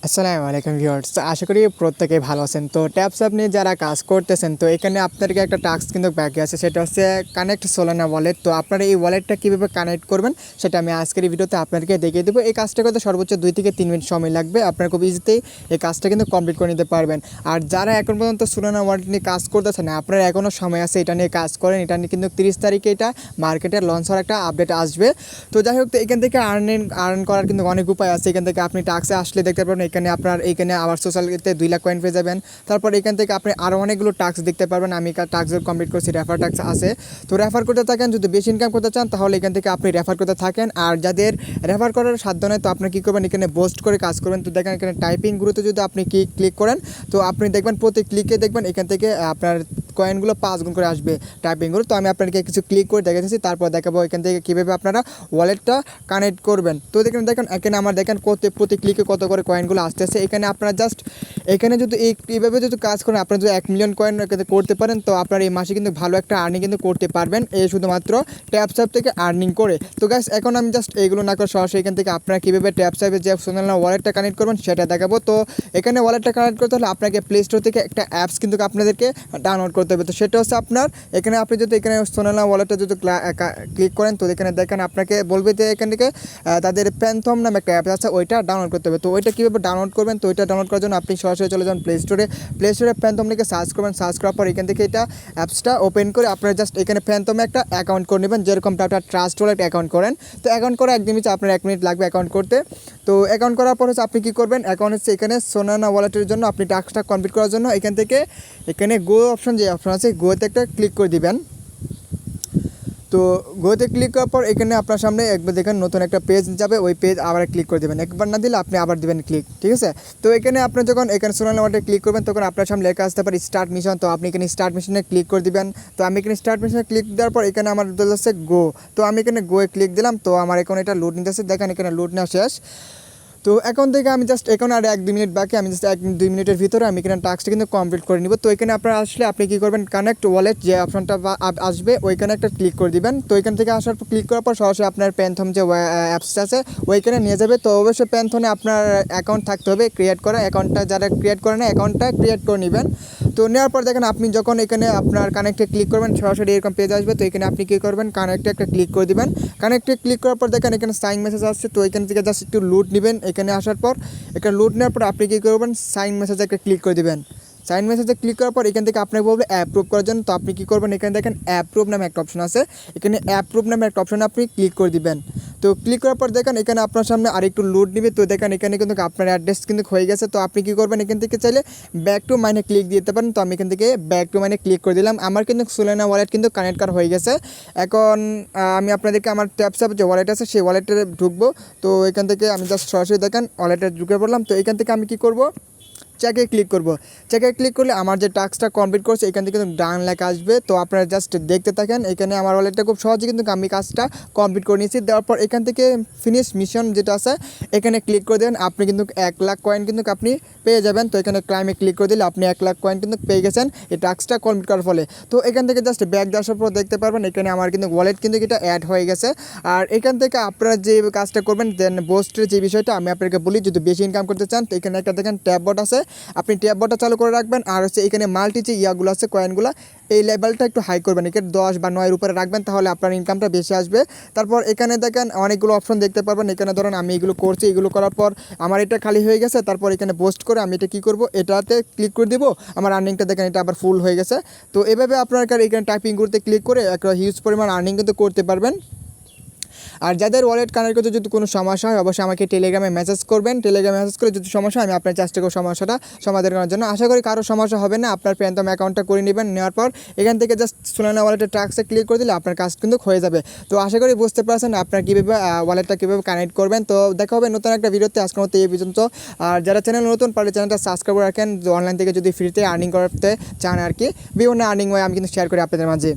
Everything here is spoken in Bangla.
আসসালামু আলাইকুম ভিউয়ার্স। তো আশা করি প্রত্যেকেই ভালো আছেন। তো ট্যাপস অ্যাপ নিয়ে যারা কাজ করতেছেন, তো এখানে আপনাদেরকে একটা টাস্ক কিন্তু বাকি আছে, সেটা হচ্ছে কানেক্ট সোলানা ওয়ালেট। তো আপনারা এই ওয়ালেটটা কীভাবে কানেক্ট করবেন সেটা আমি আজকের এই ভিডিওতে আপনাদেরকে দেখিয়ে দেবো। এই কাজটা করতে সর্বোচ্চ 2 থেকে 3 মিনিট সময় লাগবে। আপনারা খুব ইজিতেই এই কাজটা কিন্তু কমপ্লিট করে নিতে পারবেন। আর যারা এখন পর্যন্ত সোলানা ওয়ালেট নিয়ে কাজ করতেছেন, আপনারা এখনও সময় আছে, এটা নিয়ে কাজ করেন। এটা নিয়ে কিন্তু 30 তারিখে এটা মার্কেটে লঞ্চ হওয়ার একটা আপডেট আসবে। তো যাই হোক, তো এখান থেকে আর্ন করার কিন্তু অনেক উপায় আছে। এখান থেকে আপনি টাস্কে আসলে দেখতে পারবেন, এখানে আবার সোশ্যালতে 2 লাখ কয়েন পেয়ে যাবেন। তারপর এখান থেকে আপনি আরও অনেকগুলো টাস্ক দেখতে পারবেন। আমি টাস্ক কমপ্লিট করছি, রেফার টাস্ক আছে। তো রেফার করতে থাকেন, যদি বেশি ইনকাম করতে চান তাহলে এখান থেকে আপনি রেফার করতে থাকেন। আর যাদের রেফার করার সাধ্য নেই, তো আপনি কী করবেন, এখানে বোস্ট করে কাজ করবেন। তো দেখেন এখানে টাইপিং গুরুতে যদি আপনি ক্লিক করেন, তো আপনি দেখবেন প্রতি ক্লিকে দেখবেন এখান থেকে আপনার কয়েনগুলো 5 গুণ করে আসবে টাইপিংগুলো। তো আমি আপনাকে কিছু ক্লিক করে দেখাচ্ছি, তারপর দেখাবো এখান থেকে কীভাবে আপনারা ওয়ালেটটা কানেক্ট করবেন। তো দেখেন এখানে আমার দেখেন প্রতি ক্লিকে কত করে কয়েনগুলো আসতেছে। এখানে আপনারা জাস্ট এখানে যদি এইভাবে যদি কাজ করেন, আপনারা যদি 1 মিলিয়ন কয়েন করতে পারেন, তো আপনারা এই মাসে কিন্তু ভালো একটা আর্নিং কিন্তু করতে পারবেন, এই শুধুমাত্র ট্যাপস অ্যাপ থেকে আর্নিং করে। তো গাইস, এখন আমি জাস্ট এইগুলো না করে সরাসরি এখান থেকে আপনারা কীভাবে ট্যাপস অ্যাপে যে সোনালা ওয়ালেটটা কানেক্ট করবেন সেটা দেখাবো। তো এখানে ওয়ালেটটা কানেক্ট করতে হলে আপনাকে প্লে স্টোর থেকে একটা অ্যাপস কিন্তু আপনাদেরকে ডাউনলোড করতে হবে। তো সেটা হচ্ছে আপনার এখানে আপনি যদি এখানে সোনালা ওয়ালেটটা যদি ক্লিক করেন, তো এখানে দেখেন আপনাকে বলবে যে এখান থেকে তাদের প্যান্থম নামে একটা অ্যাপ আছে, ওইটা ডাউনলোড করতে হবে। তো ওইটা কীভাবে ডাউনলোড করবেন, তো ওইটা ডাউনলোড করার জন্য আপনি সরাসরি চলে যান প্লে স্টোরে প্যান্থম লিখে সার্চ করবেন। সার্চ করার পর এখান থেকে এটা অ্যাপসটা ওপেন করে আপনারা জাস্ট এখানে প্যান্থমে একটা অ্যাকাউন্ট করে নেবেন, যেরকম আপনার ট্রাস্ট ওয়ালেট অ্যাকাউন্ট করেন। তো অ্যাকাউন্ট করা একদমই আপনার 1 মিনিট লাগবে অ্যাকাউন্ট করতে। তো অ্যাকাউন্ট করার পর হচ্ছে আপনি কী করবেন, অ্যাকাউন্ট হচ্ছে এখানে সোনানা ওয়ালেটের জন্য আপনি টাস্কটা কমপ্লিট করার জন্য এখান থেকে এখানে গো অপশন, যে অপশন আছে গোতে একটা ক্লিক করে দিবেন। তো গোতে ক্লিক করার পর এখানে আপনার সামনে একবার দেখেন নতুন একটা পেজ যাবে, ওই পেজ আবার ক্লিক করে দেবেন। একবার না দিলে আপনি আবার দেবেন ক্লিক, ঠিক আছে। তো এখানে আপনি যখন এখানে সোনালা ওয়ালেটে ক্লিক করবেন, তখন আপনার সামনে লেখা আসতে পারে স্টার্ট মিশন। তো আপনি এখানে স্টার্ট মিশনে ক্লিক করে দিবেন। তো আমি এখানে স্টার্ট মিশনে ক্লিক দেওয়ার পর এখানে আমার হচ্ছে গো। তো আমি এখানে গোয়ে ক্লিক দিলাম। তো আমার এখন এটা লুট নিতেছে, দেখেন এখানে লুট নেওয়া শেষ। তো এখন থেকে আমি জাস্ট এখন আর 1-2 মিনিট বাকি, আমি জাস্ট 1-2 মিনিটের ভিতরে আমি এখানে টাস্কটা কিন্তু কমপ্লিট করে নিব। তো এখানে আপনারা আসলে আপনি কী করবেন, কানেক্ট ওয়ালেট যে অপশনটা আসবে ওইখানে একটা ক্লিক করে দিবেন। তো এখান থেকে আসার পর ক্লিক করার পর সরাসরি আপনার প্যান্থম যে অ্যাপসটা আছে ওইখানে নিয়ে যাবে। তো অবশ্যই প্যান্থনে আপনার অ্যাকাউন্ট থাকতে হবে ক্রিয়েট করা, অ্যাকাউন্টটা যারা ক্রিয়েট করে না অ্যাকাউন্টটা ক্রিয়েট করে নেবেন। তো নেওয়ার পর দেখেন আপনি যখন এখানে আপনার কানেক্টে ক্লিক করবেন, সরাসরি এরকম পেজ আসবে। তো এখানে আপনি কী করবেন, কানেক্টে একটা ক্লিক করে দিবেন। কানেক্টে ক্লিক করার পর দেখেন এখানে সাইন মেসেজ আসছে। তো এখান থেকে জাস্ট একটু লুট নেবেন। এখানে আসার পর এখানে লুট নেওয়ার পর আপনি কী করবেন, সাইন মেসেজে একটা ক্লিক করে দেবেন। সাইন মেসেজে ক্লিক করার পর এখান থেকে আপনাকে বলবে অ্যাপ্রুভ করার জন্য। তো আপনি কী করবেন, এখানে দেখেন অ্যাপ্রুভ নামে একটা অপশন আছে, এখানে অ্যাপ্রুভ নামে একটা অপশন আপনি ক্লিক করে দিবেন। তো ক্লিক করার পর দেখেন এখানে আপনার সামনে আরেকটু লোড নেবে। তো দেখেন এখানে কিন্তু আপনার অ্যাড্রেস কিন্তু হয়ে গেছে। তো আপনি কী করবেন, এখান থেকে চাইলে ব্যাক টু মাইনে ক্লিক দিতে পারেন। তো আমি এখান থেকে ব্যাক টু মাইনে ক্লিক করে দিলাম। আমার কিন্তু সোলানা ওয়ালেট কিন্তু কানেক্ট করা হয়ে গেছে। এখন আমি আপনাদেরকে আমার ট্যাপস অ্যাপ যে ওয়ালেট আছে সেই ওয়ালেটে ঢুকবো। তো এখান থেকে আমি জাস্ট সরাসরি দেখেন ওয়ালেটে ঢুকে পড়লাম। তো এখান থেকে আমি কী করব, চেকে ক্লিক করব। চেকে ক্লিক করলে আমার যে টাস্কটা কমপ্লিট করছে এখান থেকে কিন্তু ডান লেখা আসবে। তো আপনারা জাস্ট দেখতে থাকেন। এখানে আমার ওয়ালেটটা খুব সহজে কিন্তু আমি কাজটা কমপ্লিট করে নিয়েছি। দেওয়ার পর এখান থেকে ফিনিশ মিশন যেটা আছে এখানে ক্লিক করে দেবেন। আপনি কিন্তু 1 লাখ কয়েন কিন্তু আপনি পেয়ে যাবেন। তো এখানে ক্লাইমে ক্লিক করে দিলে আপনি 1 লাখ কয়েন কিন্তু পেয়ে গেছেন এই টাস্কটা কমপ্লিট করার ফলে। তো এখান থেকে জাস্ট ব্যাক আসার পর দেখতে পারবেন এখানে আমার কিন্তু ওয়ালেট কিন্তু এটা অ্যাড হয়ে গেছে। আর এখান থেকে আপনারা যে কাজটা করবেন, দেন বোস্টের যে বিষয়টা আমি আপনাকে বলি, যদি বেশি ইনকাম করতে চান তো এখানে একটা দেখেন ট্যাব বট আছে, আপনি ট্যাব বটটা চালু করে রাখবেন। আর হচ্ছে এখানে মাল্টি যে ইয়াগুলো আছে কয়েনগুলো, এই লেভেলটা একটু হাই করবেন, এখানে 10 বা 9 উপরে রাখবেন, তাহলে আপনার ইনকামটা বেশি আসবে। তারপর এখানে দেখেন অনেকগুলো অপশন দেখতে পারবেন। এখানে ধরেন আমি এগুলো করছি, এগুলো করার পর আমার এটা খালি হয়ে গেছে। তারপর এখানে পোস্ট করে আমি এটা কী করব, এটাতে ক্লিক করে দেবো, আমার আর্নিংটা দেখেন এটা আবার ফুল হয়ে গেছে। তো এভাবে আপনার এখানে টাইপিং করতে ক্লিক করে একটা হিউজ পরিমাণ আর্নিং কিন্তু করতে পারবেন। আর যাদের ওয়ালেট কানেক্ট করতে যদি কোনো সমস্যা হয় অবশ্যই আমাকে টেলিগ্রামে মেসেজ করবেন। টেলিগ্রামে মেসেজ করে যদি সমস্যা হয় আমি আপনার চেষ্টা করব সমস্যাটা সমাধান করার জন্য। আশা করি কারো সমস্যা হবে না। আপনার প্যান্থম অ্যাকাউন্টটা করে নেবেন, নেওয়ার পর এখান থেকে জাস্ট সোলানা ওয়ালেটের টাস্কে ক্লিক করে দিলে আপনার কাজ কিন্তু হয়ে যাবে। তো আশা করি বুঝতে পারছেন আপনার কীভাবে ওয়ালেটটা কীভাবে কানেক্ট করবেন। তো দেখা হবে নতুন একটা ভিডিওতে, আজকের মতো এই পর্যন্ত। আর যারা চ্যানেল নতুন পারলে চ্যানেলটা সাবস্ক্রাইব করে রাখেন, অনলাইন থেকে যদি ফ্রিতে আর্নিং করতে চান আর কি, বিভিন্ন আর্নিং ওয়ে আমি কিন্তু শেয়ার করি আপনাদের মাঝে।